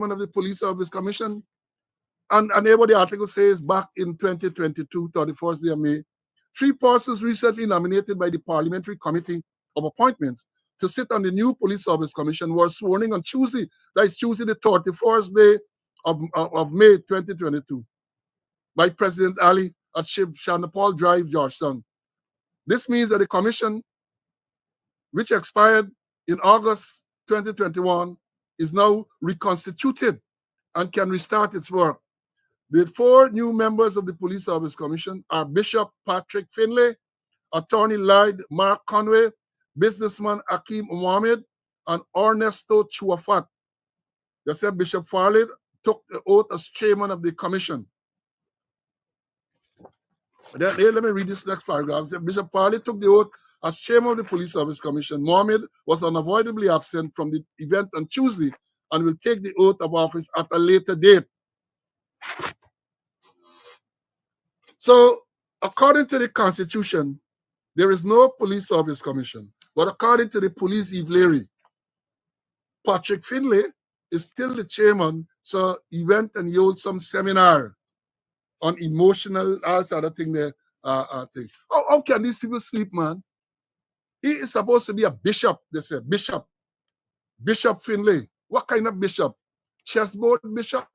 of the Police Service Commission. And what the article says, back in 2022, 31st day of May, 3 persons recently nominated by the Parliamentary Committee of Appointments to sit on the new Police Service Commission were sworn in on Tuesday, that is Tuesday the 31st day of May 2022, by President Ali at Shanapal Drive, Georgetown. This means that the commission, which expired in August 2021, is now reconstituted and can restart its work. The 4 new members of the Police Service Commission are Bishop Patrick Finlay, Attorney Lloyd Mark Conway, businessman Akeem Mohammed, and Ernesto Chuafat. They said Bishop Farley took the oath as chairman of the commission. Let me read this next paragraph. Bishop Farley took the oath as chairman of the Police Service Commission. Mohammed was unavoidably absent from the event on Tuesday and will take the oath of office at a later date. So, according to the Constitution, there is no Police Service Commission. But according to the police Ivlery, Patrick Finlay is still the chairman, so he went and he held some seminar on emotional, all sort of thing there. Thing. How can these people sleep, man? He is supposed to be a bishop, they say. Bishop. Bishop Finlay. What kind of bishop? Chessboard bishop?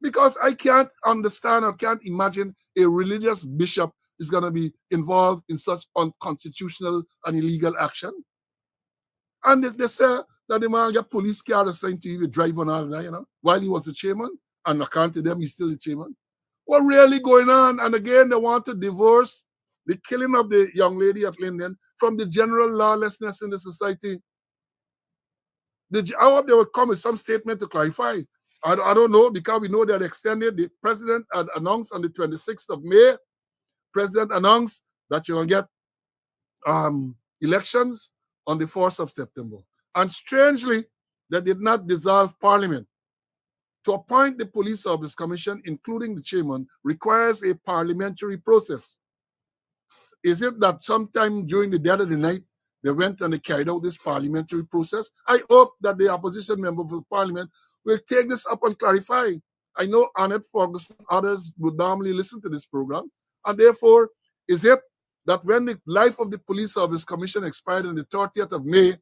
Because I can't understand or can't imagine a religious bishop is going to be involved in such unconstitutional and illegal action. And they say that the man got police car assigned to him, drive on all that, while he was the chairman, and according to them, he's still the chairman. What really going on? And again, they want to divorce the killing of the young lady at Linden from the general lawlessness in the society. I hope they will come with some statement to clarify. I don't know, because we know that extended. The president had announced on the 26th of May, president announced that you're going to get elections on the 4th of September. And strangely, they did not dissolve parliament. To appoint the Police Service Commission, including the chairman, requires a parliamentary process. Is it that sometime during the dead of the night, they went and they carried out this parliamentary process? I hope that the opposition member of the parliament will take this up and clarify. I know Annette Ferguson and others would normally listen to this program. And therefore, is it that when the life of the Police Service Commission expired on the 30th of May,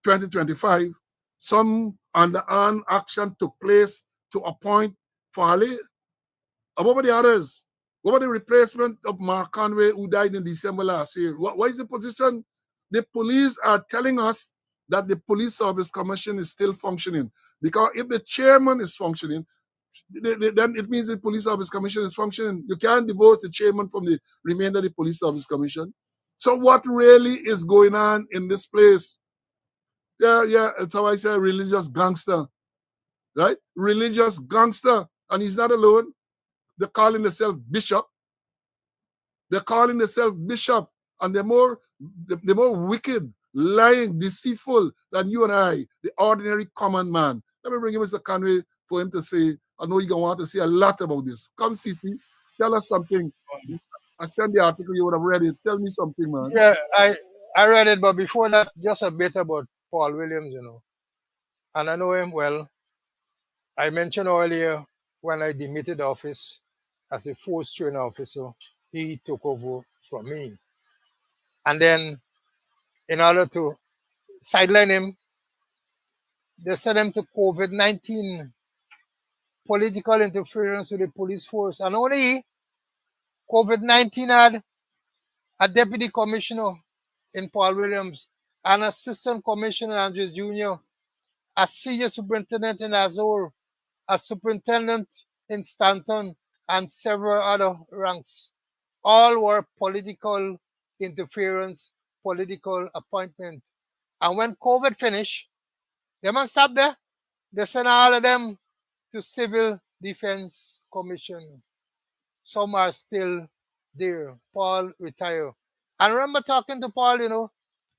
2025, some underhand action took place to appoint Farley? What about the others? What about the replacement of Mark Conway, who died in December last year? What is the position? The police are telling us that the Police Service Commission is still functioning. Because if the chairman is functioning, then it means the Police Service Commission is functioning. You can't divorce the chairman from the remainder of the Police Service Commission. So what really is going on in this place? Yeah, that's how I say religious gangster, right? Religious gangster. And he's not alone. They're calling themselves bishop. They're calling themselves bishop. And they're more wicked, lying, deceitful than you and I, the ordinary common man. Let me bring in Mr. Conway for him to say, I know you're going to want to say a lot about this. Come, Cece, tell us something. I sent the article, you would have read it. Tell me something, man. Yeah, I read it, but before that, just a bit about Paul Williams, And I know him well. I mentioned earlier when I demitted office as the force trainer officer, he took over from me. And then, in order to sideline him, they sent him to COVID-19, political interference with the police force. And only COVID-19 had a deputy commissioner in Paul Williams, an assistant commissioner, Andrews Jr., a senior superintendent in Azure, a superintendent in Stanton, and several other ranks. All were political interference, political appointment. And when COVID finished, they must stop there. They sent all of them to Civil Defense Commission. Some are still there. Paul retired. And I remember talking to Paul, he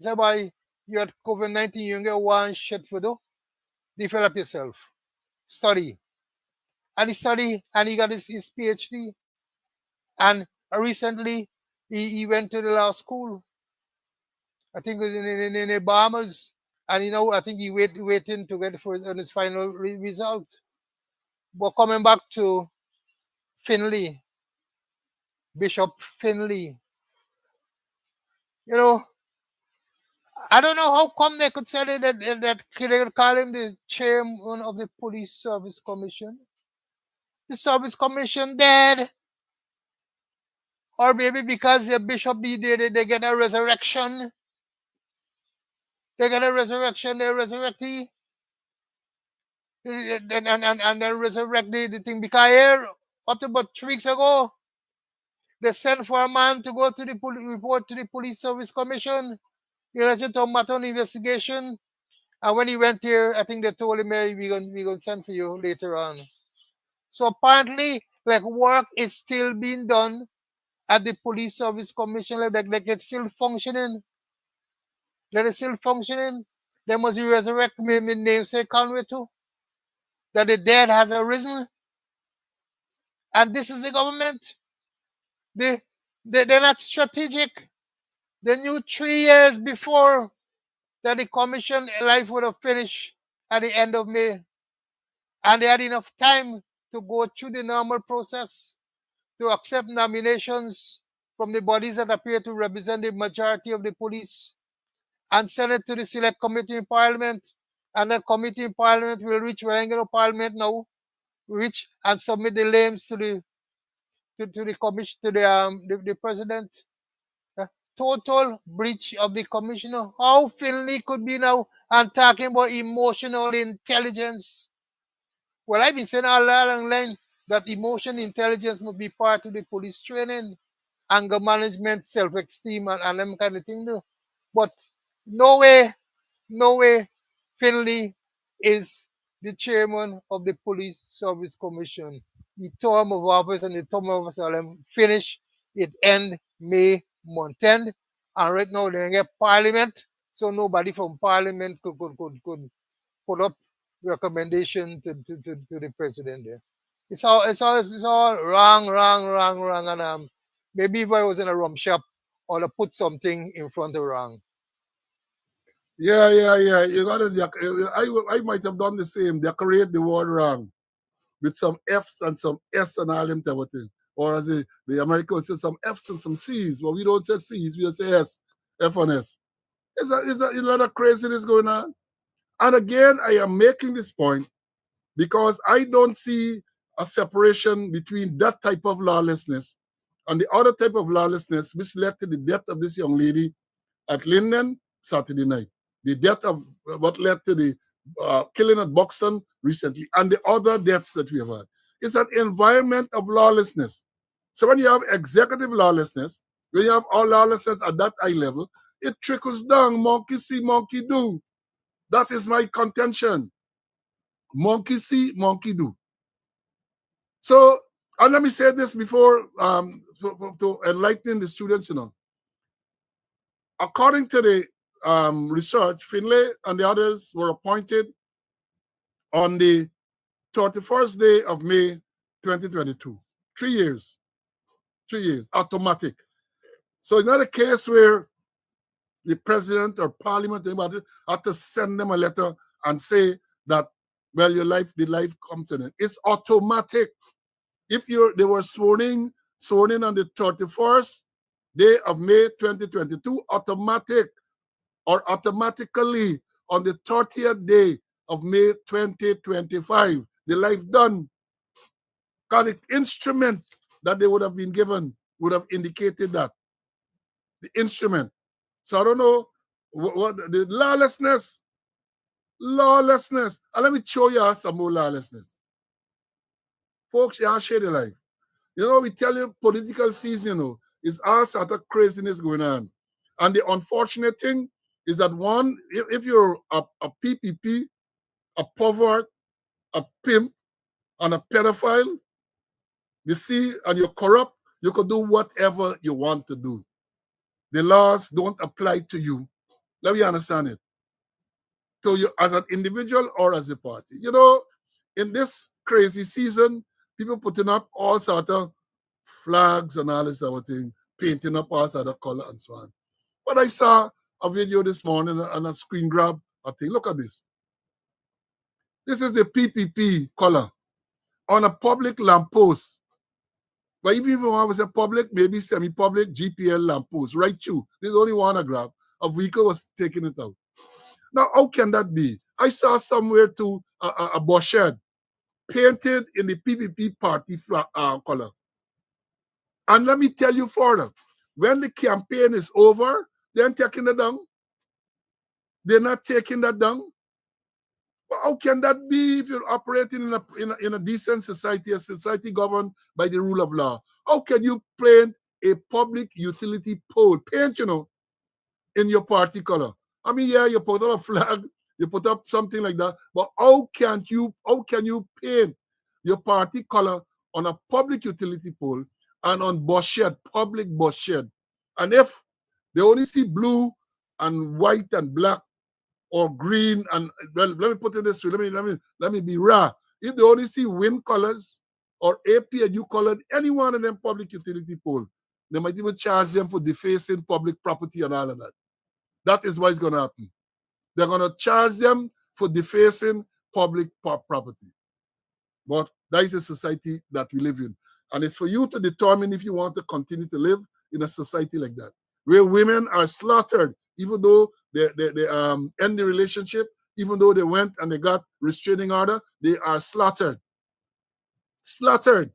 said, boy, you had COVID-19, you don't get one shit for do. Develop yourself. Study. And he studied and he got his PhD. And recently, he went to the law school. I think it was in the Bahamas. And I think he waiting to get for on his final result. But coming back to Finley, Bishop Finley, you know, I don't know how come they could say that they could call him the chairman of the Police Service Commission. The Service Commission dead, or maybe because the bishop they get a resurrection. They get a resurrection. They resurrect and then resurrect the thing. Because here, up to about 3 weeks ago, they sent for a man to go to the report to the Police Service Commission. You know, to matter investigation. And when he went here, I think they told him, hey, we gonna send for you later on. So apparently, like work is still being done at the Police Service Commission, like it's still functioning. That is still functioning. They must resurrect me namesake Conway too. That the dead has arisen. And this is the government. They're not strategic. They knew 3 years before that the commission life would have finished at the end of May. And they had enough time to go through the normal process to accept nominations from the bodies that appear to represent the majority of the police and send it to the select committee in Parliament. And that committee in Parliament will reach Parliament now, reach and submit the names to the commission, to the president. Total breach of the commissioner. How Finley could be now and talking about emotional intelligence? Well, I've been saying all along line that emotional intelligence must be part of the police training, anger management, self-esteem, and them kind of thing. Though. But no way Finley is the chairman of the Police Service Commission. The term of office and the term of office finish. It end May month end. And right now they get Parliament, so nobody from Parliament could put up recommendation to the president there. It's all wrong. And maybe if I was in a rum shop, I would put something in front of wrong. Yeah. You got to. I might have done the same. Decorate the word wrong with some F's and some S and all them type of thing. Or as the Americans say, some F's and some C's. Well, we don't say C's, we say S, F and S. It's a lot of craziness going on. And again, I am making this point because I don't see a separation between that type of lawlessness and the other type of lawlessness which led to the death of this young lady at Linden Saturday night. The death of what led to the killing at Buxton recently, and the other deaths that we have had. It's an environment of lawlessness. So when you have executive lawlessness, when you have all lawlessness at that high level, it trickles down. Monkey see, monkey do. That is my contention. Monkey see, monkey do. So, and let me say this before to enlighten the students, According to the research, Finlay and the others were appointed on the 31st day of May 2022. 3 years. 3 years. Automatic. So it's not a case where the president or parliament have to send them a letter and say that, well, the life comes to an end. It's automatic. If they were sworn in on the 31st day of May 2022, automatic or automatically on the 30th day of May 2025, the life done. Because the instrument that they would have been given would have indicated that. The instrument. So I don't know what the lawlessness. And let me show you some more lawlessness. Folks, you share the life. We tell you political season, is all sort of craziness going on. And the unfortunate thing is that one, if you're a PPP, a pervert, a pimp, and a pedophile, you see, and you're corrupt, you can do whatever you want to do. The laws don't apply to you. Let me understand it. To you as an individual or as a party. In this crazy season, people putting up all sort of flags and all this sort of thing, painting up all sort of color and so on. But I saw a video this morning and a screen grab a thing. Look at this. This is the PPP color on a public lamppost. But even if I was a public, maybe semi-public GPL lamppost, right through. There's only one I grab. A vehicle was taking it out. Now, how can that be? I saw somewhere too a bus shed painted in the PPP party color. And let me tell you further, when the campaign is over, they're taking it down. They're not taking that down. But how can that be if you're operating in a decent society, a society governed by the rule of law? How can you paint a public utility pole, in your party color? I mean, yeah, you put up a flag, you put up something like that, but how can you paint your party color on a public utility pole and on bus shed, public bus shed? And if they only see blue and white and black or green and, well, let me put it this way, let me be raw. If they only see wind colors or APNU colored any one of them public utility pole, they might even charge them for defacing public property and all of that. That is what is going to happen. They're going to charge them for defacing public property. But that is a society that we live in. And it's for you to determine if you want to continue to live in a society like that, where women are slaughtered, even though they end the relationship, even though they went and they got restraining order, they are slaughtered. Slaughtered.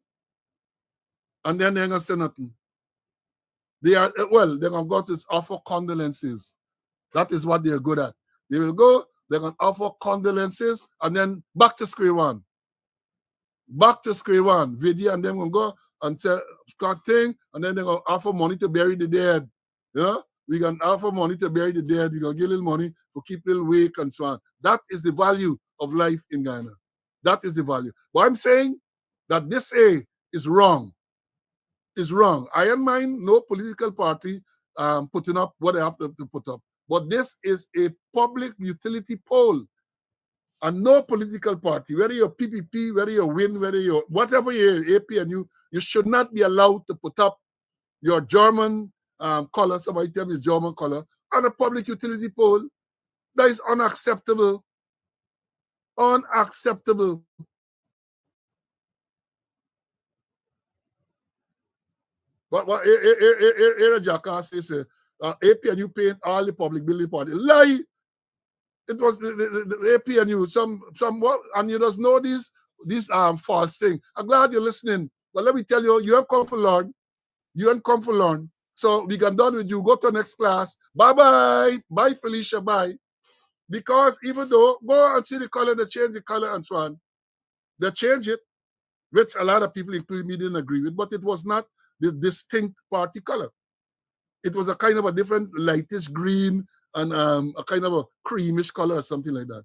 And then they're going to say nothing. They're going to go to offer condolences. That is what they're good at. They will go, they're going to offer condolences, and then back to square one. Back to square one. Vidya and them going to go and say, thing, and then they're going to offer money to bury the dead. You know? We can offer money to bury the dead. We're going to give a little money to keep a little wake and so on. That is the value of life in Ghana. That is the value. But I'm saying that this is wrong. Is wrong. I don't mind no political party putting up what they have to put up. But this is a public utility pole. And no political party, whether you're PPP, whether you're WIN, whether you're whatever you're APNU, you should not be allowed to put up your German color, somebody tell me German color, on a public utility pole. That is unacceptable. Unacceptable. What Era Jackass says, APNU paint all the public building party. Lie. It was the APNU, what, and you just know these false things. I'm glad you're listening. But let me tell you, you have come for learn. You have come for learn. So we can done with you. Go to the next class. Bye-bye. Bye, Felicia. Bye. Because even though, go and see the color, they change the color and so on. They change it, which a lot of people, including me, didn't agree with, but it was not the distinct party color. It was a kind of a different lightish green and a kind of a creamish color or something like that.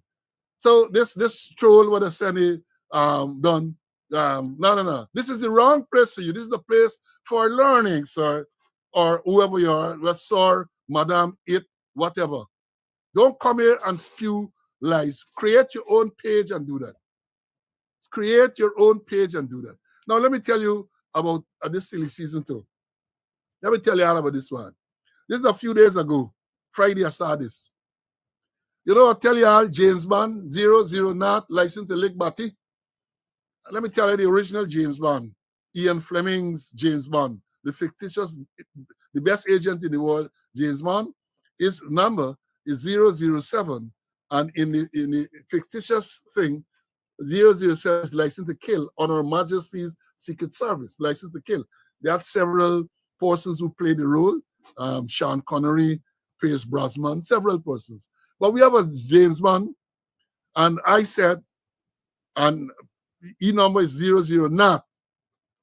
So this troll what a Senny done. No. This is the wrong place for you. This is the place for learning, sir, or whoever you are, sir, madam, it, whatever. Don't come here and spew lies. Create your own page and do that. Create your own page and do that. Now let me tell you about this silly season too. Let me tell you all about this one. This is a few days ago. Friday I saw this. You know, I'll tell you all, James Bond, 00 not license to lick Batty. Let me tell you the original James Bond, Ian Fleming's James Bond, the fictitious, the best agent in the world, James Bond. His number is 007. And in the fictitious thing, 007 is license to kill on Her Majesty's Secret Service, license to kill. There are several persons who play the role. Sean Connery, Pierce Brosnan, several persons. But we have a James Bond, and I said, and E number is 00 not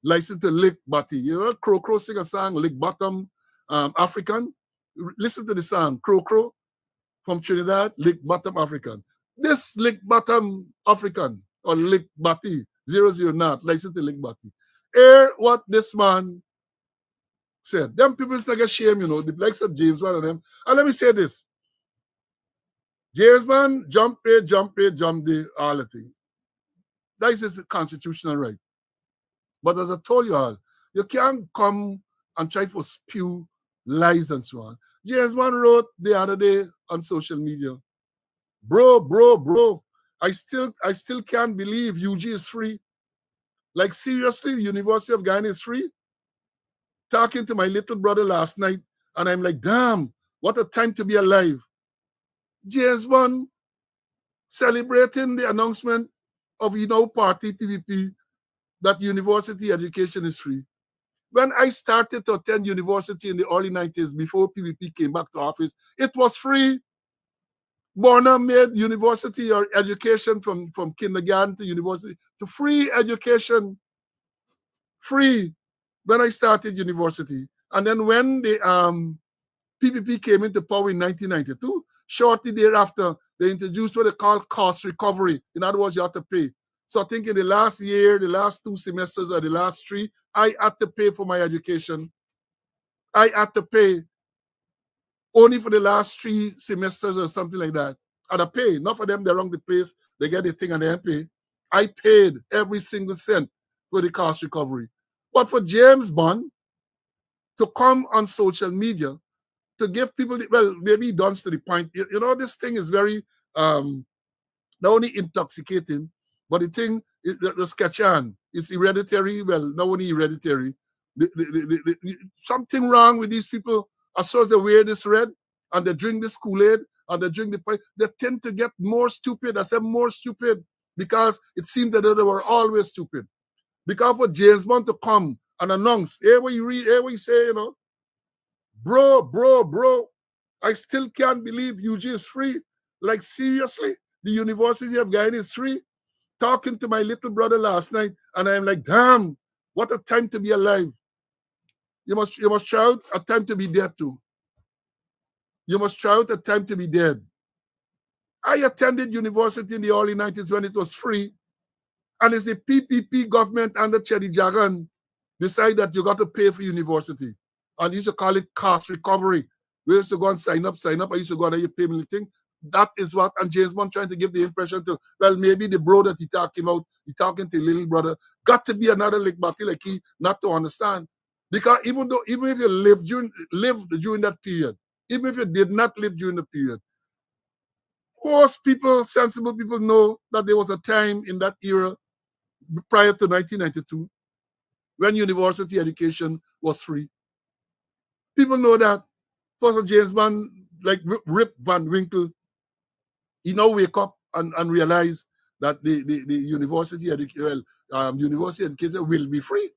license to lick Batty. You know, Crow sing a song, Lick Bottom African. Listen to the song, Crow from Trinidad, Lick Bottom African. This Lick Bottom African or Lick Batty, 00 not license to lick Batty. Hear what this man said. Them people is like a shame, you know, the likes of James Bond and them. And let me say this. James Bond, jump the all the thing. That is his constitutional right. But as I told you all, you can't come and try to spew lies and so on. James Bond wrote the other day on social media Bro. I still can't believe UG is free. Like seriously, the University of Guyana is free. Talking to my little brother last night, and I'm like, damn, what a time to be alive. James Bond celebrating the announcement of party PPP that university education is free. When I started to attend university in the early 90s, before PPP came back to office, it was free. Borna made university or education from kindergarten to university to free education. Free when I started university. And then when the PPP came into power in 1992, shortly thereafter, they introduced what they call cost recovery. In other words, you have to pay. So I think in the last year, the last 2 semesters, or the last 3, I had to pay for my education. I had to pay only for the last 3 semesters or something like that. And I pay. Not for them, they're wrong the place. They get the thing and they pay. I paid every single cent for the cost recovery. But for James Bond to come on social media to give people, well, maybe he dons to the point. This thing is very not only intoxicating, but the thing, the sketchan is hereditary. Well, not only hereditary, something wrong with these people. As soon as they wear this red and they drink this Kool-Aid and they drink the pipe, they tend to get more stupid. I said more stupid because it seemed that they were always stupid. Because for James Bond to come and announce, hey, what you read, hey, what you say, bro, I still can't believe UG is free. Like seriously, the University of Guyana is free. Talking to my little brother last night, and I'm like, damn, what a time to be alive. You must try out a time to be dead too. You must try out a time to be dead. I attended university in the early 90s when it was free, and it's the PPP government under Chedi Jagan decide that you got to pay for university. And they used to call it cost recovery. We used to go and sign up. I used to go and you pay me the thing. That is what, and James Bond trying to give the impression to, well, maybe the bro that he talking about, he talking to little brother, got to be another like Bati like he not to understand. Because even if you lived during that period, even if you did not live during the period, most people, sensible people know that there was a time in that era prior to 1992 when university education was free. People know that. First, James Bond, like Rip Van Winkle, he now wake up and realize that the university university education will be free.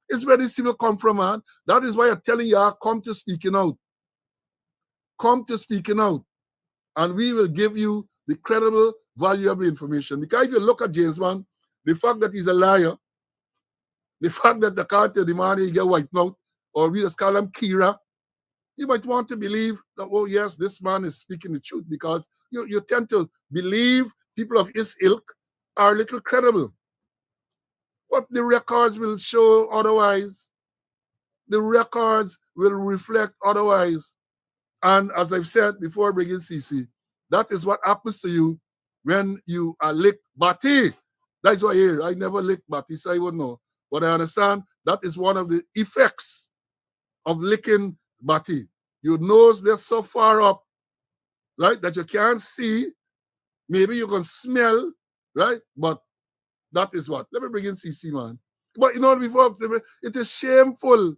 It's where these people come from, man. That is why I'm telling you, come to speaking out. Come to speaking out. And we will give you the credible, valuable information. Because if you look at James Bond, the fact that he's a liar, the fact that the character demand he get white mouth, or we just call him Kira, you might want to believe that, oh, yes, this man is speaking the truth, because you tend to believe people of his ilk are a little credible. But the records will show otherwise. The records will reflect otherwise. And as I've said before bringing CC, that is what happens to you when you are licked Bati. That's why here, I never licked Bati, so I wouldn't know. But I understand that is one of the effects of licking Bati. Your nose, they're so far up, right, that you can't see. Maybe you can smell, right? But that is what. Let me bring in CC, man. But before, it is shameful.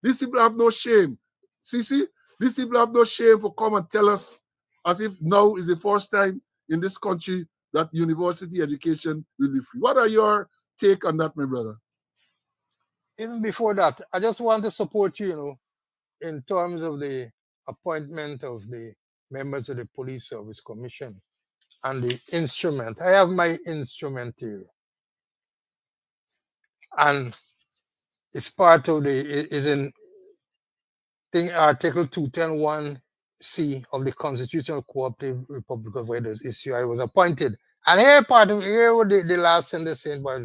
These people have no shame. CC, these people have no shame for come and tell us as if now is the first time in this country that university education will be free. What are your take on that, my brother? Even before that, I just want to support you, in terms of the appointment of the members of the Police Service Commission and the instrument. I have my instrument here, and it's part of is in Article 210(1)(c) of the Constitutional Cooperative Republic of Wales issue. I was appointed, and here what the last sentence saying, but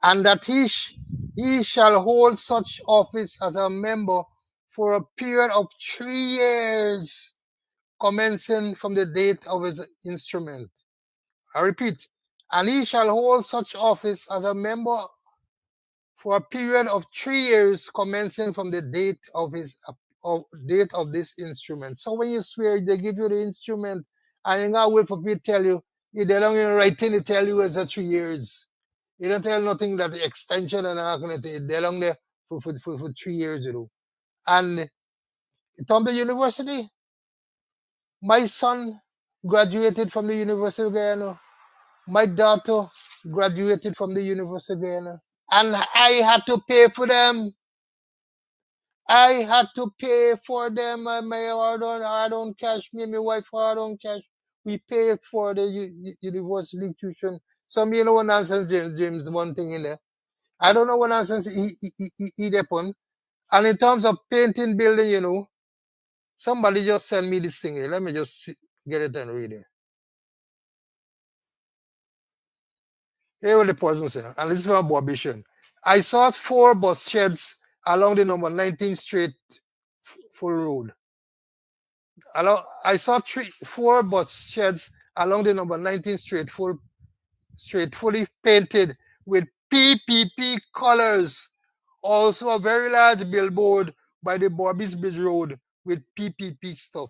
and that he shall hold such office as a member for a period of 3 years, commencing from the date of his instrument. I repeat, and he shall hold such office as a member for a period of 3 years, commencing from the date of this instrument. So when you swear, they give you the instrument, And you gotta wait for people to tell you. If they don't even writing, they tell you it's a 3 years. You don't tell nothing that the extension and all kind of thing. They're long there for 3 years, you know. And from the university, my son graduated from the University of Guyana. My daughter graduated from the University of Guyana. And I had to pay for them. I had to pay for them. My hard on cash. Me and my wife hard on cash. We pay for the university tuition. Some you know what nonsense, James, one thing in there. I don't know what nonsense he depend. And in terms of painting building, you know, somebody just sent me this thing here. Let me just get it and read it. Here what the person said, and this is from Bobby Shen. I saw 4 bus sheds along the number 19th Street full road. I saw 4 bus sheds along the number 19th Street fully painted with PPP colors. Also a very large billboard by the Bobby's Bridge Road with PPP stuff.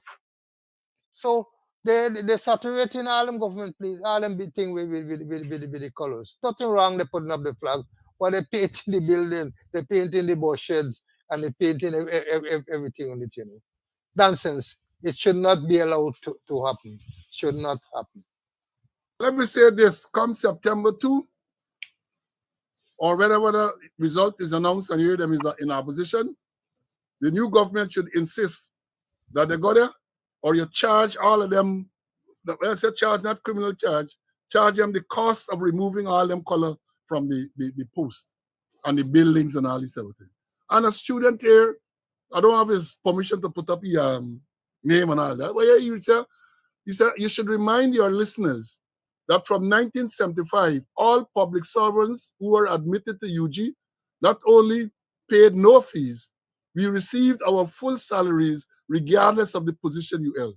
So they're saturating all them government place, all them big thing with the colors. Nothing wrong they putting up the flag, but they painting the building, they painting the bus sheds, and they painting everything on it, you know. Nonsense. It should not be allowed to happen. Should not happen. Let me say this, come September 2, or whenever the result is announced and you hear them is in opposition, the new government should insist that they go there, or you charge all of them, when I say charge, not criminal charge them the cost of removing all them color from the post and the buildings and all this everything. And a student here, I don't have his permission to put up your name and all that, but yeah, you said you should remind your listeners that from 1975, all public servants who were admitted to UG not only paid no fees, we received our full salaries regardless of the position you held.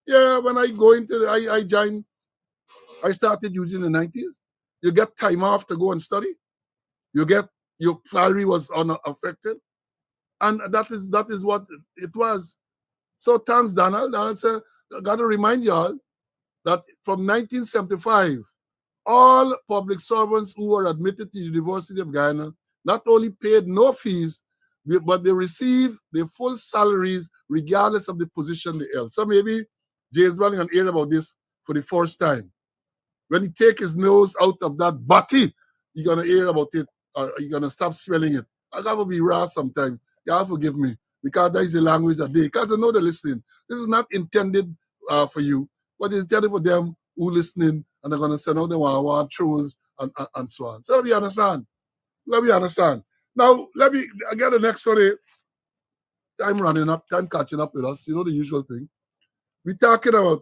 Yeah, when I go into, I started using the 90s. You get time off to go and study. You get, your salary was unaffected. And that is what it was. So thanks, Donald. Donald said, I got to remind y'all that from 1975, all public servants who were admitted to the University of Guyana not only paid no fees, but they received their full salaries regardless of the position they held. So maybe James Welling can hear about this for the first time. When he take his nose out of that body, you're going to hear about it, or you're going to stop smelling it. I got to be raw sometimes. You have to forgive me, because that is the language that they, because I know they're listening. This is not intended for you, but it's intended for them who listening, and they're going to say, no, they want trolls and so on. So let me understand. Now, I get the next one here. Time running up, time catching up with us. You know the usual thing. We're talking about,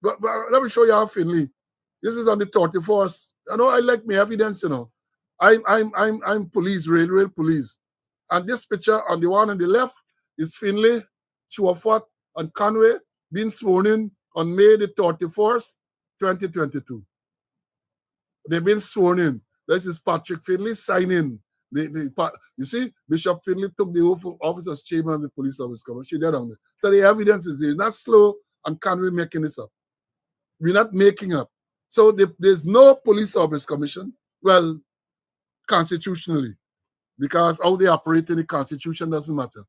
but let me show you how Finley. This is on the 31st. I know I like my evidence, you know. I'm police, rail police. And this picture on the one on the left is Finley, Chuafat, and Conway being sworn in on May the 31st, 2022. They've been sworn in. This is Patrick Finley signing. You see, Bishop Finley took the oath of office as chairman of the police service commission. So the evidence is there. It's not slow, and Conway making this up. We're not making up. So there's no police service commission, well, constitutionally, because how they operate in the constitution doesn't matter.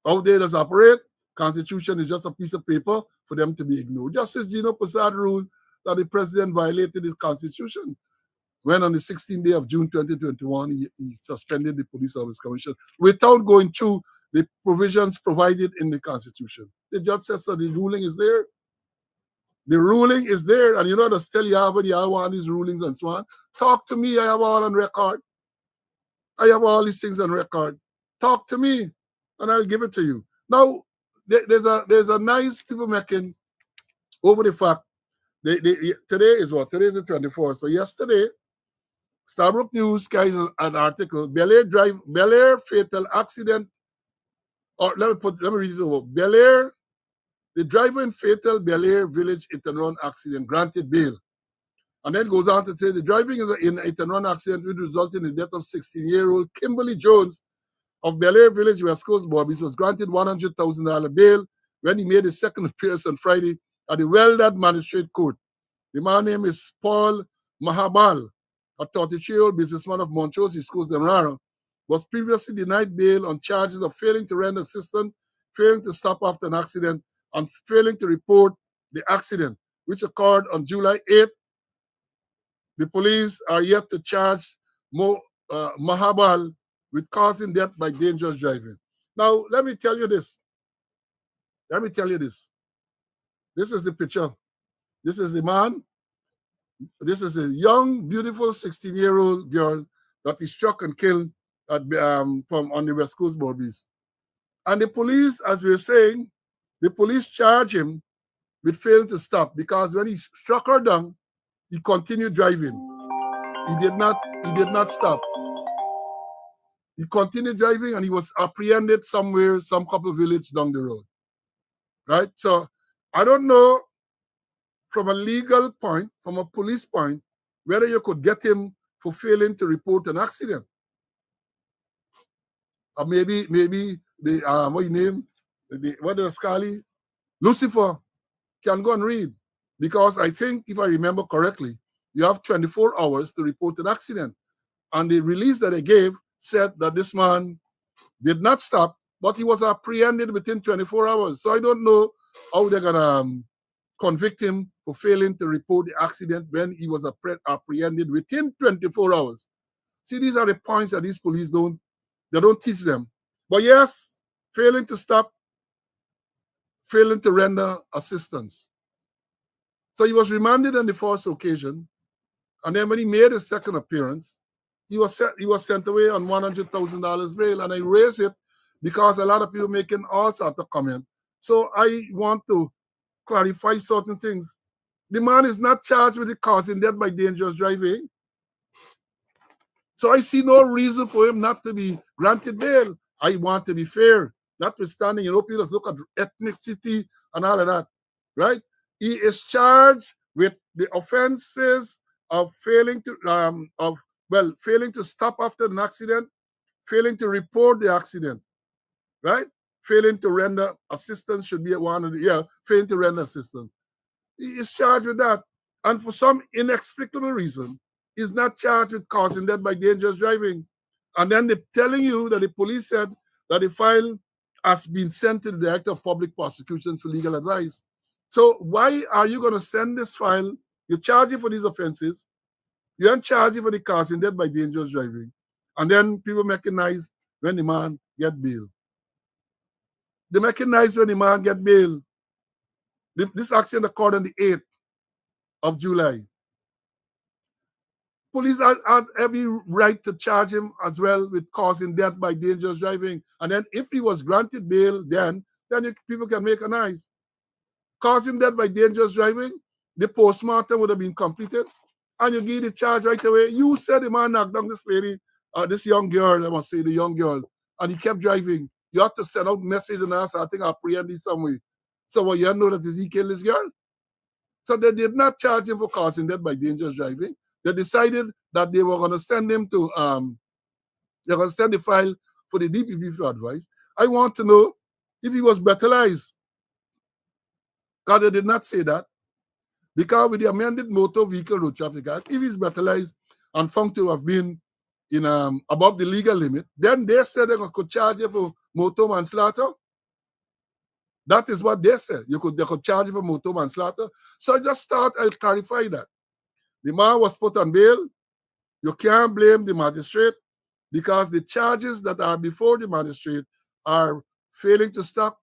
How they just operate, constitution is just a piece of paper for them to be ignored. Justice Gino Prasad ruled that the president violated the constitution when on the 16th day of June 2021, he suspended the police service commission without going through the provisions provided in the constitution. The judge says that the ruling is there. The ruling is there, and you know, just tell you how you want these rulings and so on. Talk to me, I have all on record. I have all these things on record. Talk to me, and I'll give it to you. Now, there's a nice people making over the fact, today is what? Today is the 24th. So yesterday, Starbrook News carries an article, Bel Air fatal accident, or let me read it over. Bel Air, the driver in fatal Bel Air Village hit and run accident granted bail. And then goes on to say the driving in a hit and run accident which resulted in the death of 16-year-old Kimberly Jones of Bel Air Village, West Coast, Barbados, was granted $100,000 bail when he made his second appearance on Friday at the Welded Magistrate Court. The man's name is Paul Mahabal, a 33-year-old businessman of Montrose, East Coast, Demerara, was previously denied bail on charges of failing to render assistance, failing to stop after an accident, and failing to report the accident, which occurred on July 8th. The police are yet to charge Mahabal with causing death by dangerous driving. Now, let me tell you this. Let me tell you this. This is the picture. This is the man. This is a young, beautiful 16-year-old girl that is struck and killed from on the West Coast borders. And the police, as we were saying, the police charge him with failing to stop because when he struck her down, he continued driving. He did not stop. He continued driving and he was apprehended somewhere, some couple of villages down the road. Right? So I don't know from a legal point, from a police point, whether you could get him for failing to report an accident. Or maybe the what you name? What is Scully? Lucifer can go and read. Because I think, if I remember correctly, you have 24 hours to report an accident. And the release that they gave said that this man did not stop, but he was apprehended within 24 hours. So I don't know how they're going to convict him for failing to report the accident when he was apprehended within 24 hours. See, these are the points that these police don't teach them. But yes, failing to stop, failing to render assistance. So he was remanded on the first occasion, and then when he made his second appearance, he was sent away on $100,000 bail, and I raise it because a lot of people making all sorts of comments. So I want to clarify certain things. The man is not charged with the causing death by dangerous driving. So I see no reason for him not to be granted bail. I want to be fair, notwithstanding, people look at ethnicity and all of that, right? He is charged with the offenses of failing to stop after an accident, failing to report the accident, right? Failing to render assistance should be one of the, failing to render assistance. He is charged with that. And for some inexplicable reason, he's not charged with causing death by dangerous driving. And then they're telling you that the police said that the file has been sent to the Director of Public Prosecutions for legal advice. So why are you going to send this file? You charge him for these offenses. You don't charge him for the causing death by dangerous driving. And then people recognize when the man get bail. They recognize when the man get bail. This accident occurred on the 8th of July. Police had every right to charge him as well with causing death by dangerous driving. And then if he was granted bail, then people can make a noise. Causing death by dangerous driving, the postmortem would have been completed, and you give the charge right away. You said the man knocked down this lady, this young girl, I must say, the young girl, and he kept driving. You have to send out message and ask, I think I'll apprehend you some way. So you know that he killed this girl? So they did not charge him for causing death by dangerous driving. They decided that they were going to send him to, they're going to send the file for the DPP for advice. I want to know if he was brutalized. Because they did not say that. Because with the amended Motor Vehicle Road Traffic Act, if he's brutalized and found to have been in above the legal limit, then they said they could charge him for motor manslaughter. That is what they said. They could charge him for motor manslaughter. So I just thought I'll clarify that. The man was put on bail. You can't blame the magistrate because the charges that are before the magistrate are failing to stop,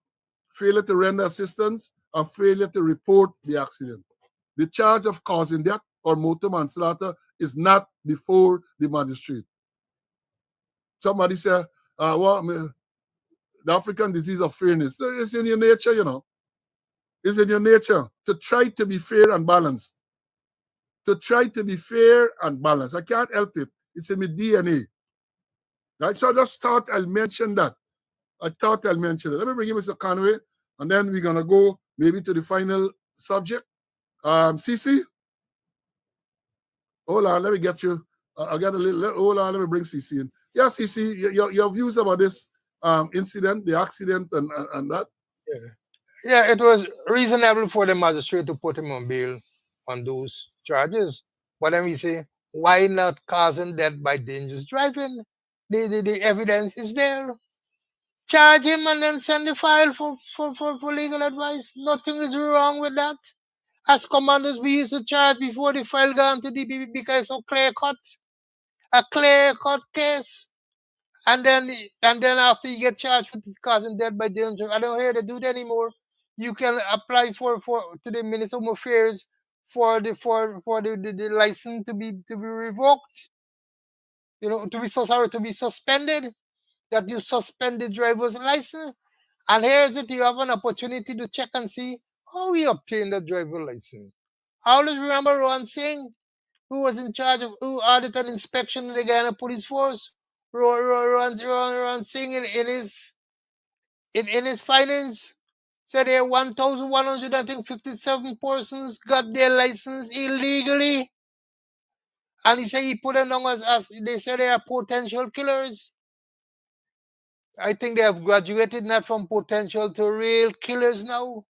failure to render assistance, and failure to report the accident. The charge of causing death or motor manslaughter is not before the magistrate. Somebody said, the African disease of fairness. It's in your nature, It's in your nature to try to be fair and balanced. To try to be fair and balanced. I can't help it. It's in my DNA. Right? So I just thought I'll mention that. Let me bring you Mr. Conway, and then we're going to go maybe to the final subject. CC? Hold on, let me get you. I got a little, hold on, let me bring CC in. Yeah, CC, your views about this incident, the accident, and that? Yeah. Yeah, it was reasonable for the magistrate to put him on bail on those charges. But then we say, why not causing death by dangerous driving? The evidence is there. Charge him and then send the file for legal advice. Nothing is wrong with that. As commanders, we used to charge before the file gone to DPP because of a clear cut case. And then after you get charged with causing death by danger, I don't hear they do that anymore. You can apply for to the Minister of Affairs for the license to be revoked. To be so sorry to be suspended. That you suspend the driver's license. And here's it, you have an opportunity to check and see how we obtained the driver's license. I always remember Ron Singh, who was in charge of who audited inspection in the Guyana Police Force. Ron Singh in his findings said there 1,157 persons got their license illegally. And he said he put them down as they said they are potential killers. I think they have graduated not from potential to real killers now.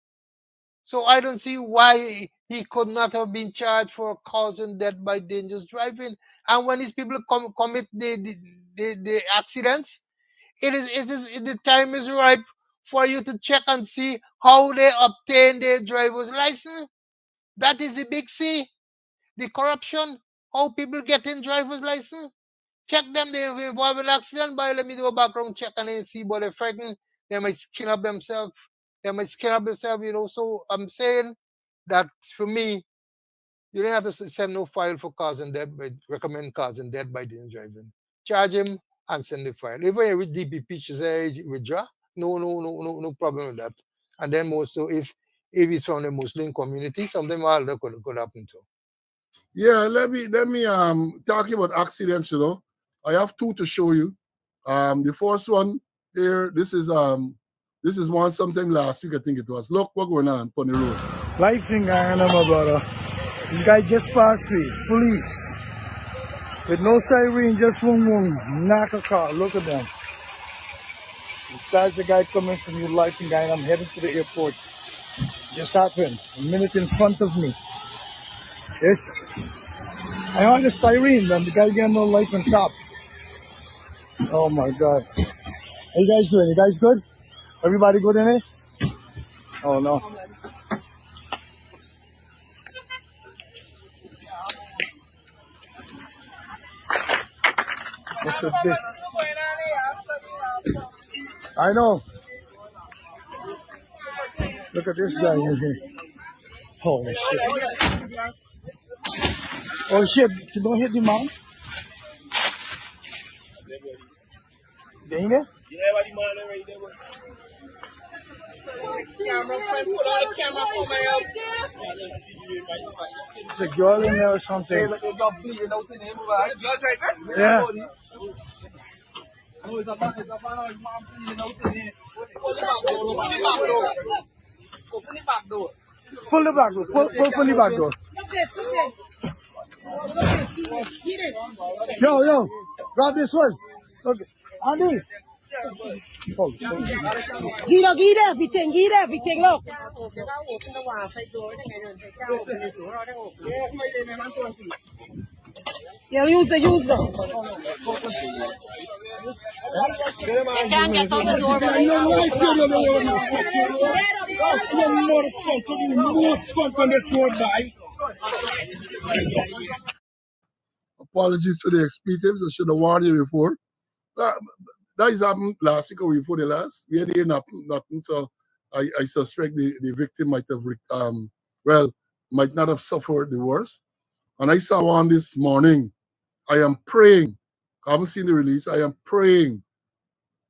So I don't see why he could not have been charged for causing death by dangerous driving. And when these people commit the accidents, the time is ripe for you to check and see how they obtain their driver's license. That is the big C. The corruption, how people get in driver's license. Check them, they involved in accident, but let me do a background check and then see what they're frightened. They might skin up themselves. So I'm saying that for me, you don't have to send no file for causing death, but recommend causing death by dangerous driving. Charge him and send the file. Even if DPP should say withdraw, no problem with that. And then more so if he's from the Muslim community, something all that could happen to. Yeah, let me talking about accidents, I have two to show you. The first one here, this is one sometime last week, I think it was. Look what going on the road. Life in Guyana, my brother. This guy just passed me. Police. With no siren, just boom, knock a car. Look at them. This guy's the guy coming from your life in Guyana. I'm heading to the airport. Just happened. A minute in front of me. Yes. I heard the siren, and the guy got no life on top. Oh my God. How you guys doing? You guys good? Everybody good in it? Oh no. Look at this. I know. Look at this guy in here. Holy shit. Oh shit. You don't hit the mount? Dang it. It's a girl in there or something. Yeah. Pull the back door. Pull the back door. Yo. Grab this one. Okay. Andy. Oh, Get everything, look. Yeah, use them. You can't get out the door, but Apologies for the expletives. I should have warned you before. That is happened last week or before the last. We had heard nothing. So I suspect the victim might have, might not have suffered the worst. And I saw one this morning. I am praying. I haven't seen the release. I am praying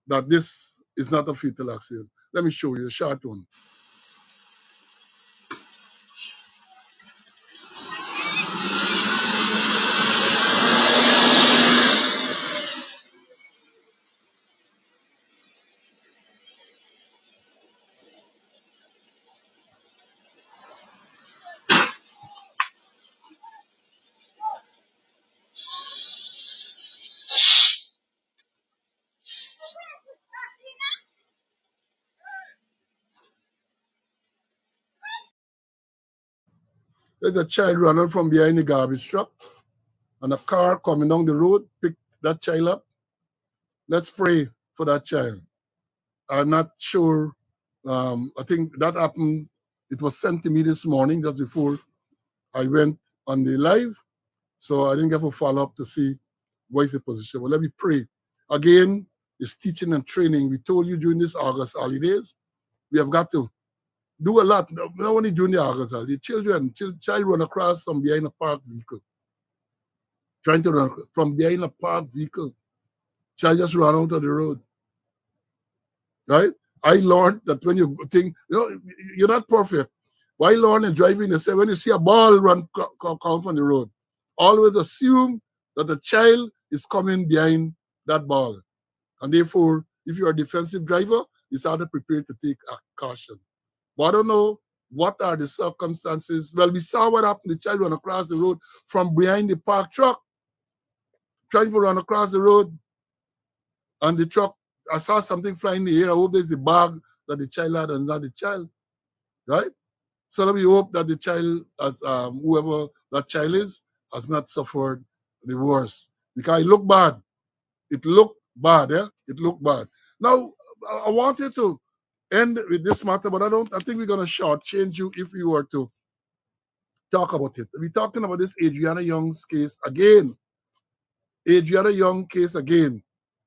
that this is not a fatal accident. Let me show you a short one. There's a child running from behind the garbage truck, and a car coming down the road picked that child up. Let's pray for that child. I'm not sure. I think that happened. It was sent to me this morning, just before I went on the live. So I didn't get a follow up to see what is the position. But let me pray. Again, it's teaching and training. We told you during this August holidays, we have got to do a lot. Not only during the August holidays. Child run across from behind a parked vehicle. Trying to run from behind a parked vehicle. Child just run out of the road. Right? I learned that when you think, you're not perfect. Why learn and driving? They say when you see a ball run come from the road, always assume that the child is coming behind that ball. And therefore, if you're a defensive driver, you start to prepare to take a caution. But I don't know what are the circumstances. Well, we saw what happened. The child ran across the road from behind the parked truck, trying to run across the road. And the truck, I saw something flying in the air. I hope there's the bag that the child had and not the child. Right? So we hope that the child, as whoever that child is, has not suffered the worst. Because it looked bad. It looked bad, yeah? It looked bad. Now, I wanted to end with this matter, but I think we're going to shortchange you if we were to talk about it. We're talking about this Adriana Young's case again. Adriana Young case again.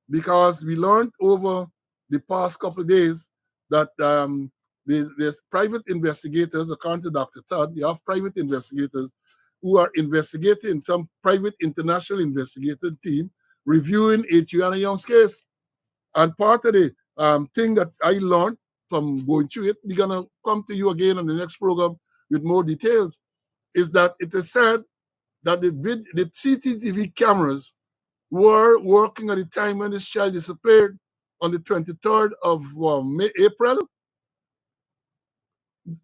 Because we learned over the past couple of days that there's private investigators, according to Dr. Todd, you have private investigators who are investigating, some private international investigating team reviewing Adriana Young's case. And part of the thing that I learned from going through it, we're going to come to you again on the next program with more details, is that it is said that the CCTV cameras were working at the time when this child disappeared on the 23rd of April.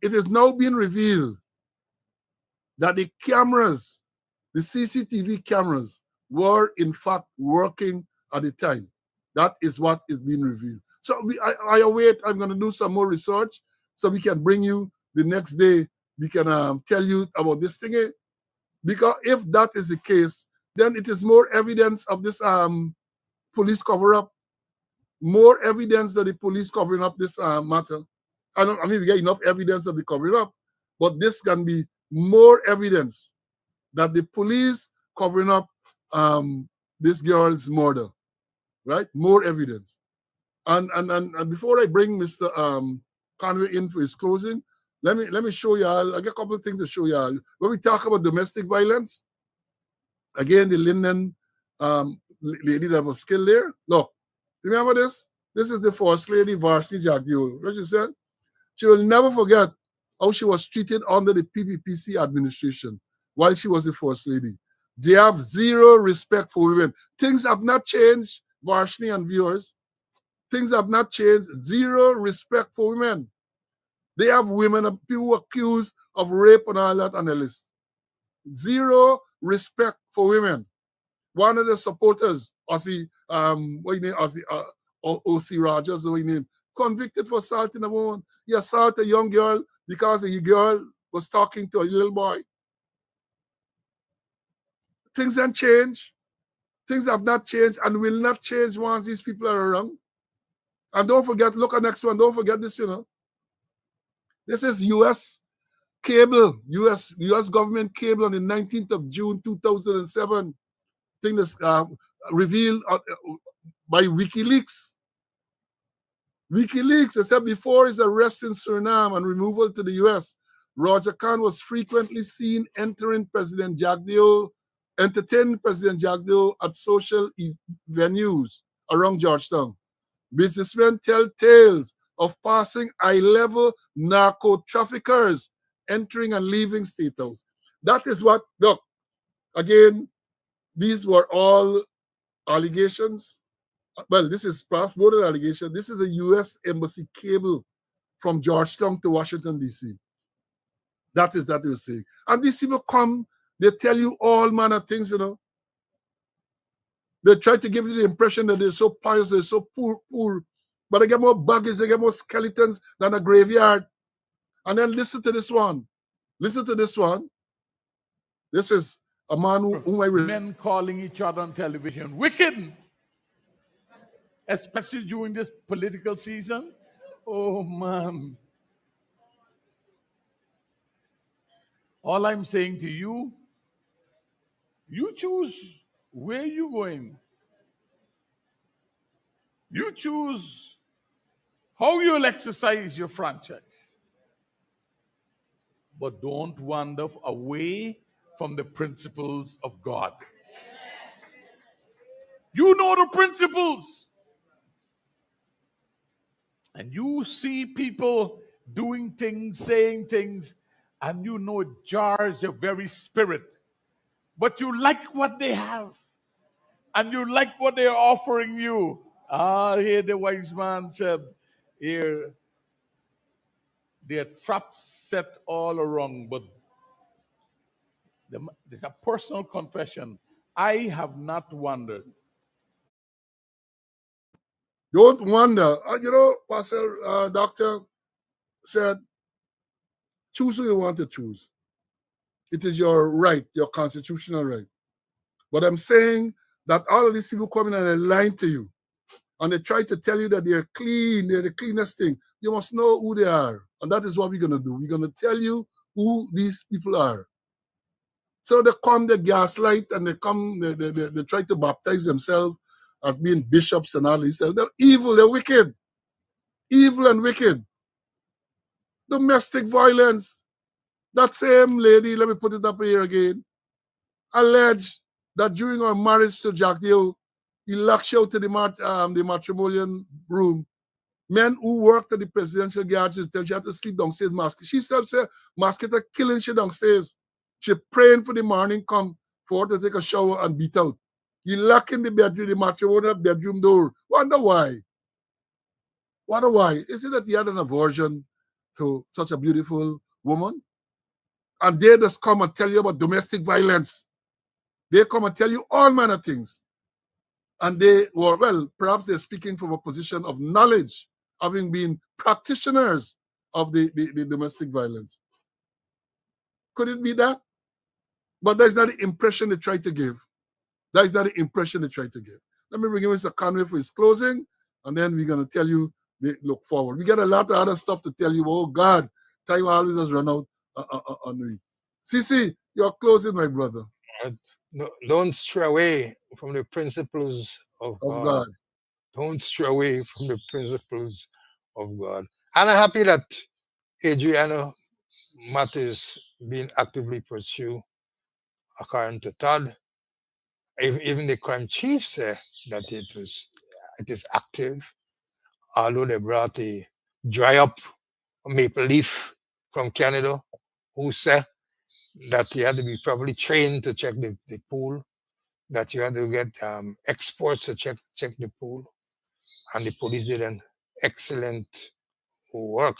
It is now being revealed that the cameras, the CCTV cameras, were in fact working at the time. That is what is being revealed. So I await, I'm going to do some more research so we can bring you the next day. We can tell you about this thing. Because if that is the case, then it is more evidence of this police cover-up, more evidence that the police covering up this matter. I mean, we get enough evidence of the covering up, but this can be more evidence that the police covering up this girl's murder, right? More evidence. And before I bring Mr. Conway in for his closing, let me show y'all. I got a couple of things to show y'all. When we talk about domestic violence, again, the Linden lady that was killed there. Look, remember this? This is the first lady, Varsity Jagdeo. What she said? She will never forget how she was treated under the PPPC administration while she was the first lady. They have zero respect for women. Things have not changed, Varsity and viewers. Things have not changed. Zero respect for women. They have women, people accused of rape and all that on the list. Zero respect for women. One of the supporters, Ossie, what you name, Ossie, O.C. Rogers, what you name, convicted for assaulting a woman. He assaulted a young girl because the girl was talking to a little boy. Things haven't changed. Things have not changed and will not change once these people are around. And don't forget, look at next one. Don't forget this, This is U.S. cable, U.S. government cable on the 19th of June, 2007. Thing that's revealed by WikiLeaks. WikiLeaks, except before his arrest in Suriname and removal to the U.S., Roger Khan was frequently seen entertaining President Jagdeo at social venues around Georgetown. Businessmen tell tales of passing high-level narco traffickers entering and leaving State House. That is what, look, again, these were all allegations. Well, this is perhaps more than allegation. This is a U.S. Embassy cable from Georgetown to Washington, D.C. That is that they were saying. And these people come, they tell you all manner of things, They try to give you the impression that they're so pious, they're so poor. But they get more baggage, they get more skeletons than a graveyard. And then listen to this one. Listen to this one. This is a man whom I Men calling each other on television wicked, especially during this political season. Oh man. All I'm saying to you, you choose where you're going. You choose how you'll exercise your franchise. But don't wander away from the principles of God. You know the principles. And you see people doing things, saying things, and you know it jars your very spirit. But you like what they have, and you like what they're offering you. Here the wise man said, here, their traps set all around, but there's a personal confession. I have not wandered. don't wonder. Pastor Doctor said, choose who you want to choose. It is your right, your constitutional right. But I'm saying that all of these people coming and they're lying to you, and they try to tell you that they're clean, they're the cleanest thing. You must know who they are. And that is what we're going to do. We're going to tell you who these people are. So they come, they gaslight, and they try to baptize themselves as being bishops and all this. They're evil, they're wicked. Evil and wicked. Domestic violence. That same lady, let me put it up here again, alleged that during her marriage to Jack Dale, he locked her out to the matrimonial room. Men who worked at the presidential guards, she had to sleep downstairs mask. She said, Masket are killing she downstairs. She praying for the morning come for her to take a shower and beat out. He locked in the bedroom, the matrimonial bedroom door. Wonder why? Wonder why? Is it that he had an aversion to such a beautiful woman? And they just come and tell you about domestic violence. They come and tell you all manner of things. And they were, well, perhaps they're speaking from a position of knowledge, having been practitioners of the domestic violence. Could it be that? But that's not the impression they try to give. That is not the impression they try to give. Let me bring in Mr. Conway for his closing, and then we're going to tell you they look forward. We got a lot of other stuff to tell you. Oh, God, time always has run out on me. CC, you're closing, my brother. No, don't stray away from the principles of God. Don't stray away from the principles of God. And I'm happy that Adriana matters being actively pursued, according to Todd. Even the crime chief said that it is active, although they brought a dry up maple leaf from Canada, who said that you had to be properly trained to check the pool, that you had to get experts to check the pool, and the police did an excellent work.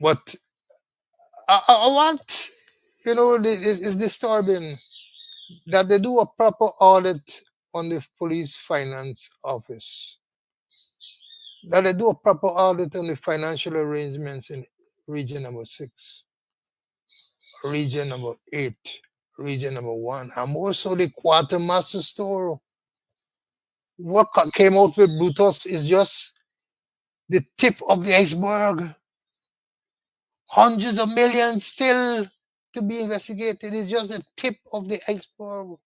But I want, it's disturbing that they do a proper audit on the police finance office, that they do a proper audit on the financial arrangements in region number 6, region number 8, region number 1, and more so the quartermaster store. What came out with Brutus is just the tip of the iceberg. Hundreds of millions still to be investigated. It's just the tip of the iceberg.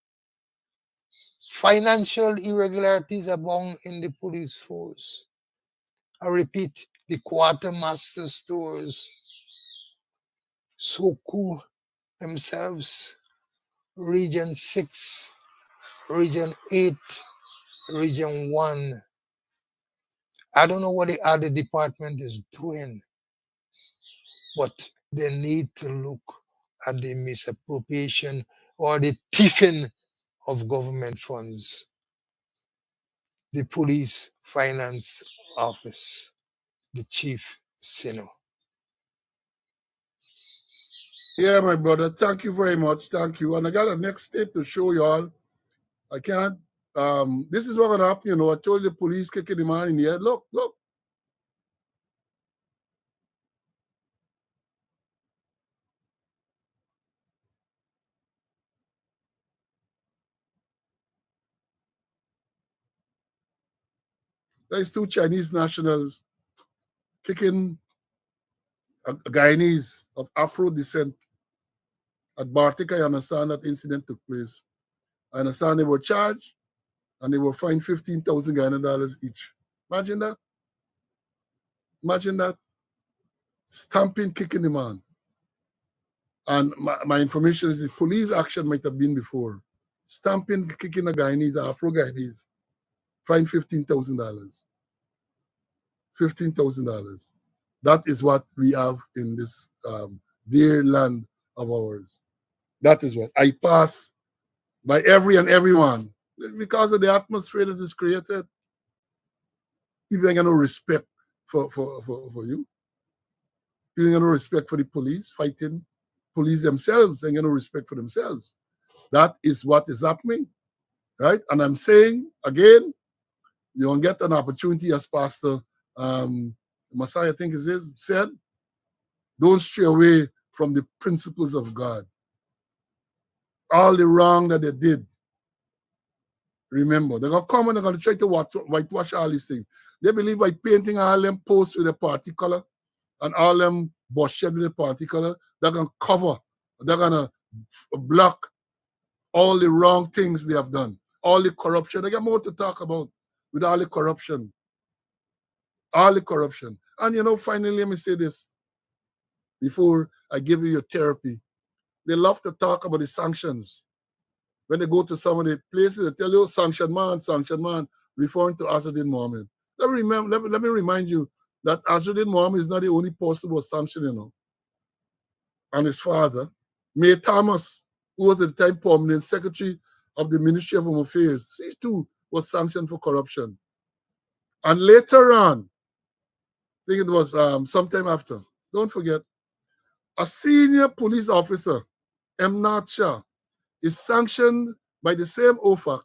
Financial irregularities abound in the police force. I repeat, the quartermaster stores, Soku themselves, Region 6, Region 8, Region 1. I don't know what the other department is doing, but they need to look at the misappropriation or the thieving of government funds. The police finance office, the chief sinner. Yeah, my brother. Thank you very much. Thank you. And I got a next state to show you all. I can't. This is what gonna happen. I told the police kicking the man in the head. Look. There's two Chinese nationals kicking a Guyanese of Afro descent at Bartik. I understand that incident took place. I understand they were charged and they were fined 15,000 Guyana dollars each. Imagine that. Imagine that. Stamping, kicking the man. And my information is the police action might have been before. Stamping, kicking a Guyanese, Afro Guyanese, fined $15,000. $15,000. That is what we have in this dear land of ours. That is what I pass by every and everyone because of the atmosphere that is created. People ain't got no respect for you. People ain't got no respect for the police fighting. Police themselves ain't got no respect for themselves. That is what is happening, right? And I'm saying again, you don't get an opportunity as Pastor Messiah, I think it is, said, don't stray away from the principles of God. All the wrong that they did, remember, they're going to come and they're going to try to whitewash all these things. They believe by painting all them posts with a party color and all them bullshit with a party color, they're going to cover, they're going to block all the wrong things they have done, all the corruption. They got more to talk about with all the corruption. All the corruption. And finally, let me say this before I give you your therapy. They love to talk about the sanctions. When they go to some of the places, they tell you, sanction man, referring to Azadin Mohammed. Let me remind you that Azadin Mohammed is not the only person who was sanctioned, and his father, May Thomas, who was at the time permanent secretary of the Ministry of Home Affairs, he too was sanctioned for corruption. And later on, I think it was sometime after, don't forget, a senior police officer, Emnat Shah, is sanctioned by the same OFAC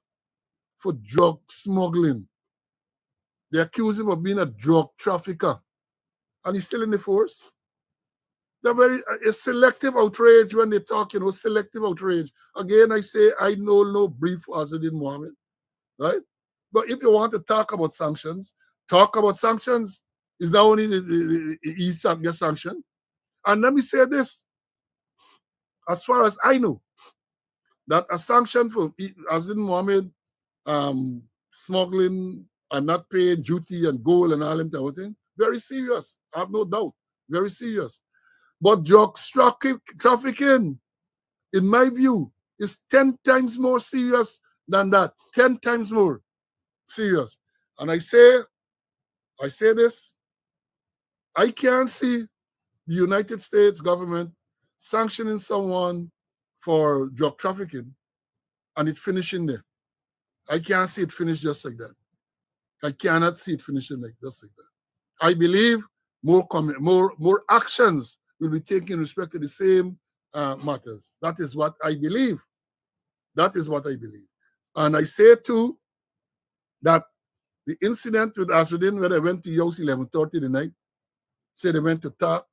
for drug smuggling. They accuse him of being a drug trafficker, and he's still in the force. They're very selective outrage when they talk, selective outrage. Again, I say I know no brief for Azadin Mohammed, right? But if you want to talk about sanctions, talk about sanctions. It's not only the ESAC gets sanctioned. And let me say this, as far as I know, that a sanction for Azadin Mohammed smuggling and not paying duty and gold and all that thing, very serious. I have no doubt. Very serious. But drug trafficking, in my view, is 10 times more serious than that. 10 times more serious. And I say this, I can't see the United States government sanctioning someone for drug trafficking and it finishing there. I can't see it finish just like that. I cannot see it finishing just like that. I believe more actions will be taken in respect to the same matters. That is what I believe. That is what I believe. And I say too that the incident with Asudin, where they went to house 11:30 the night, said they went to talk.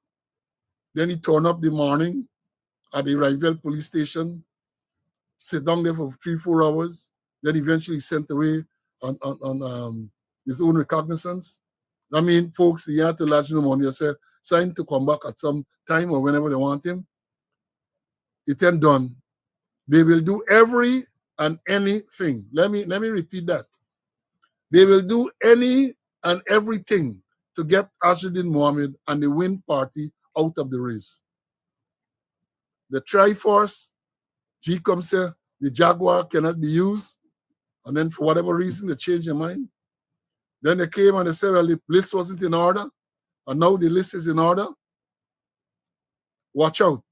Then he turned up the morning at the Rhineville police station, sit down there for 3-4 hours, then eventually sent away on his own recognizance. I mean, folks, he had to let you know, they said, sign to come back at some time or whenever they want him. It then done. They will do every and anything. Let me repeat that. They will do any and everything to get Azadin Mohammed and the Win Party out of the race. The Triforce, GCOM said the Jaguar cannot be used, and then for whatever reason they changed their mind. Then they came and they said, well, the list wasn't in order, and now the list is in order. Watch out.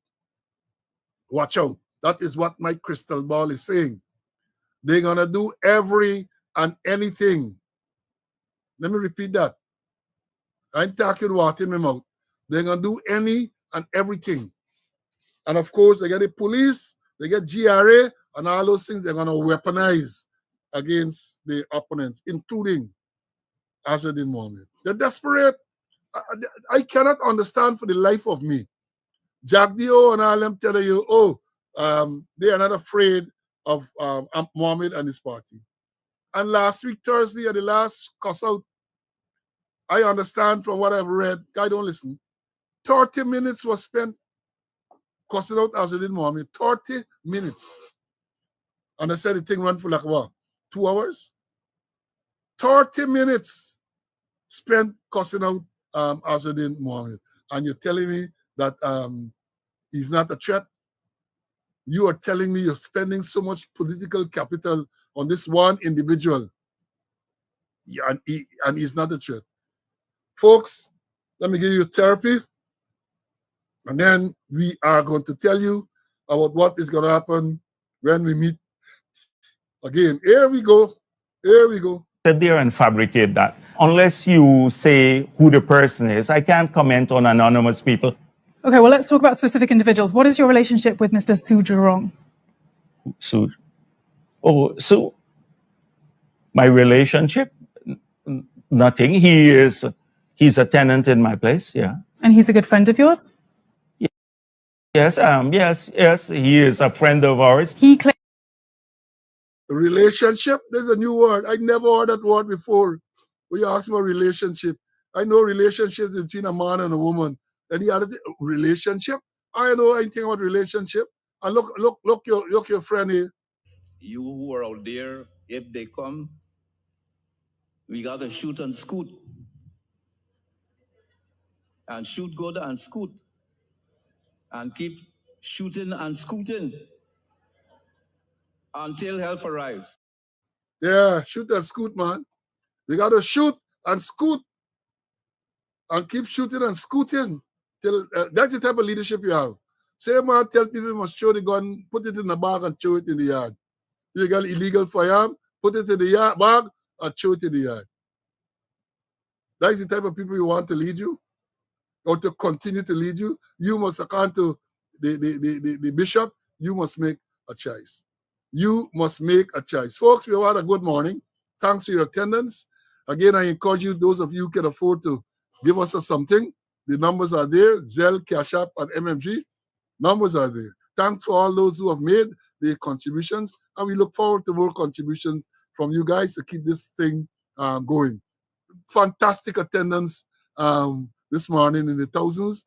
Watch out. That is what my crystal ball is saying. They're going to do every and anything. Let me repeat that. I ain't talking water in my mouth. They're going to do any and everything. And of course, they get the police, they get GRA, and all those things they're going to weaponize against the opponents, including Azadin Mohammed. They're desperate. I cannot understand for the life of me. Jack Dio and all them telling you, they are not afraid of Mohammed and his party. And last week, Thursday, at the last cuss out, I understand from what I've read, guy don't listen, 30 minutes was spent cussing out Azadin Mohammed, 30 minutes. And I said the thing ran for like what, 2 hours? 30 minutes spent cussing out Azadin Mohammed. And you're telling me that he's not a threat? You are telling me you're spending so much political capital on this one individual, and he's not a threat. Folks, let me give you therapy, and then we are going to tell you about what is going to happen when we meet again. Here we go. Here we go. Sit there and fabricate that. Unless you say who the person is, I can't comment on anonymous people. Okay, well, let's talk about specific individuals. What is your relationship with Mr. Su Jurong? So my relationship? Nothing. He's a tenant in my place, yeah. And he's a good friend of yours? Yes, he is a friend of ours. He claims relationship, there's a new word. I never heard that word before. When you ask about relationship, I know relationships between a man and a woman. And the other thing, relationship? I don't know anything about relationship. And look your friend here. You who are out there, if they come, we gotta shoot and scoot. And shoot good and scoot. And keep shooting and scooting until help arrives. Yeah, shoot and scoot, man. You gotta shoot and scoot and keep shooting and scooting till that's the type of leadership you have. Say, man, tell people you must throw the gun, put it in the bag and throw it in the yard. You got illegal firearm, put it in the bag and throw it in the yard. That's the type of people you want to lead you or to continue to lead you. You must account to the bishop. You must make a choice. You must make a choice. Folks, we have had a good morning. Thanks for your attendance. Again, I encourage you, those of you who can afford to give us something. The numbers are there, Zelle, Cash App, and MMG. Numbers are there. Thanks for all those who have made their contributions, and we look forward to more contributions from you guys to keep this thing going. Fantastic attendance this morning in the thousands.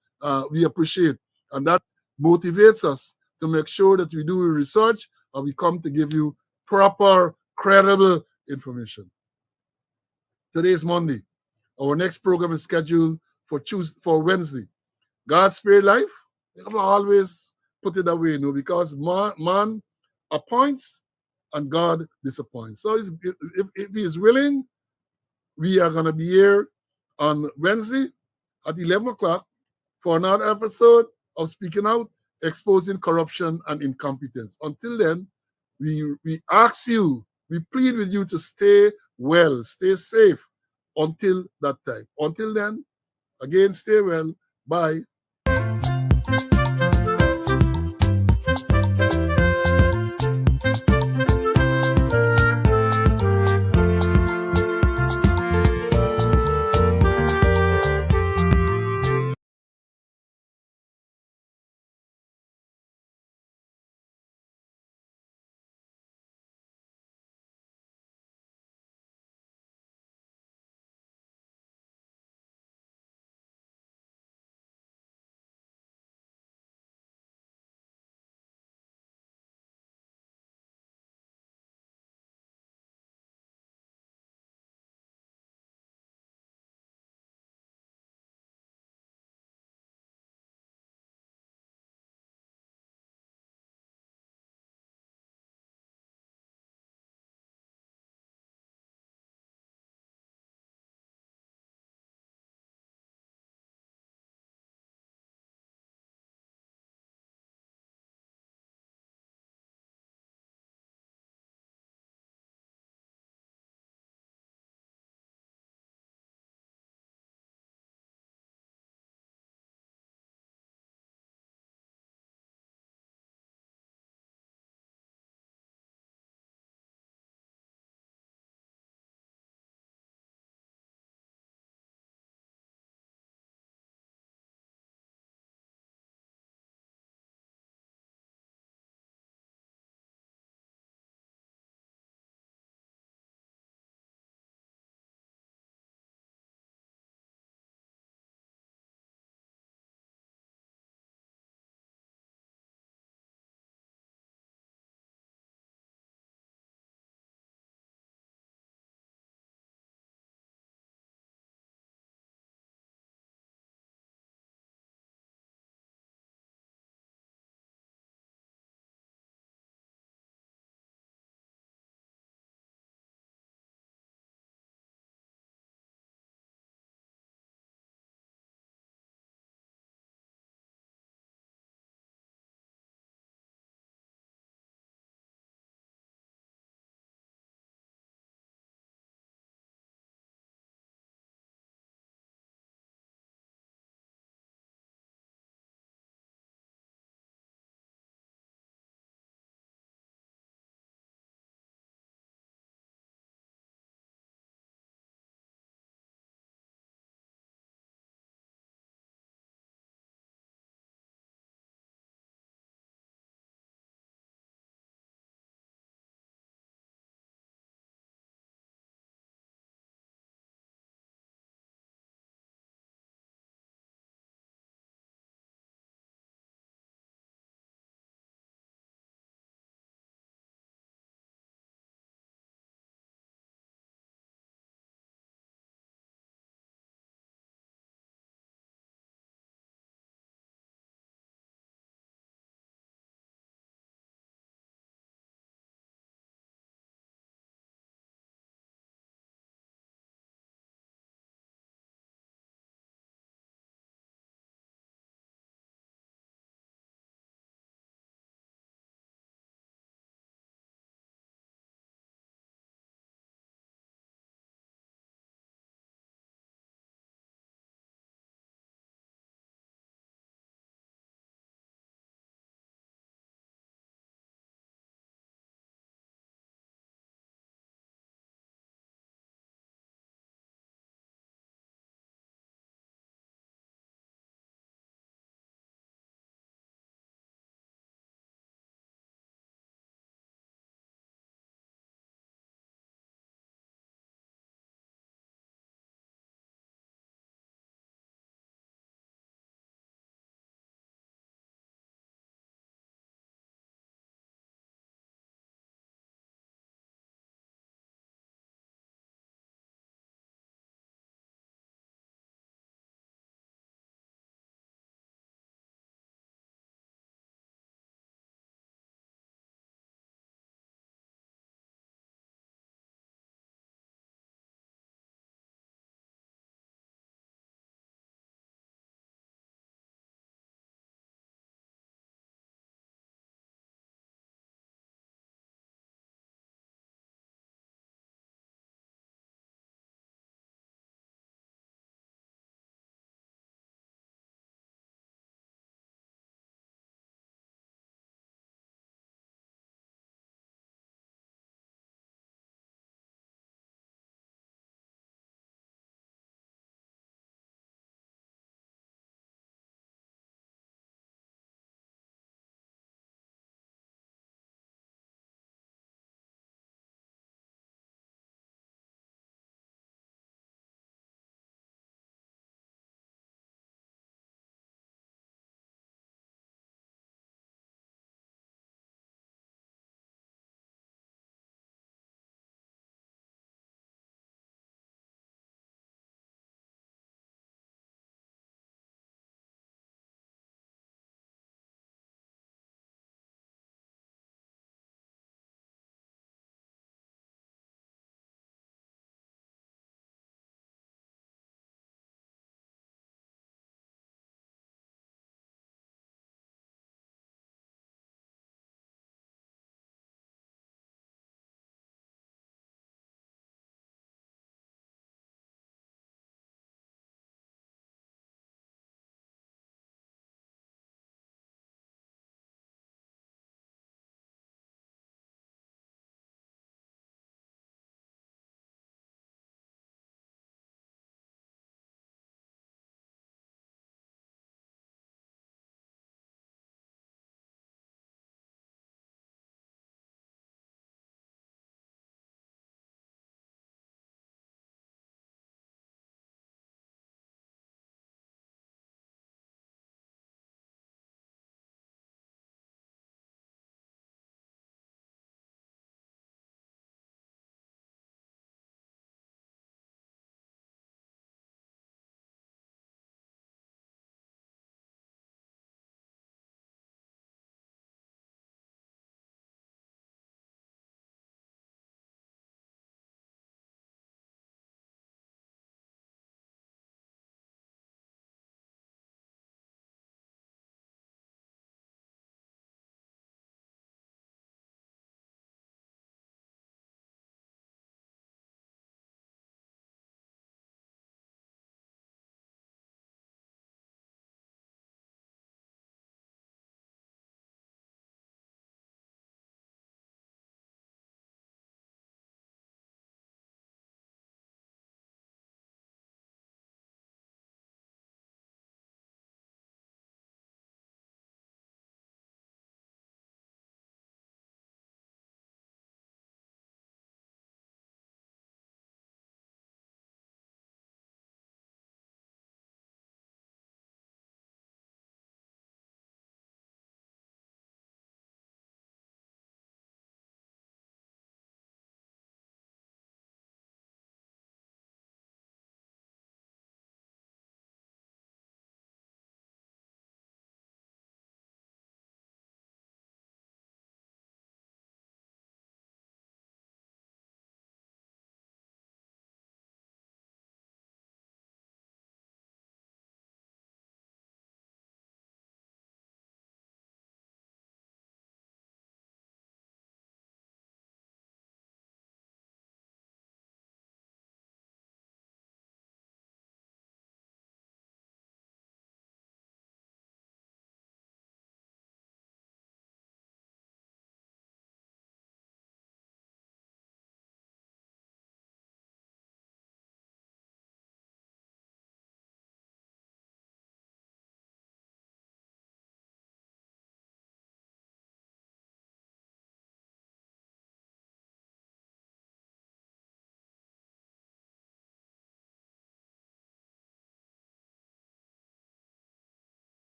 We appreciate, and that motivates us to make sure that we do research and we come to give you proper, credible information. Today is Monday. Our next program is scheduled for Wednesday. God's Spirit Life, I'm always put it that way, because man appoints and God disappoints. So if he is willing, we are going to be here on Wednesday at 11 o'clock for another episode of Speaking Out, Exposing Corruption and Incompetence. Until then, we ask you, we plead with you to stay well, stay safe until that time. Until then, again, stay well. Bye.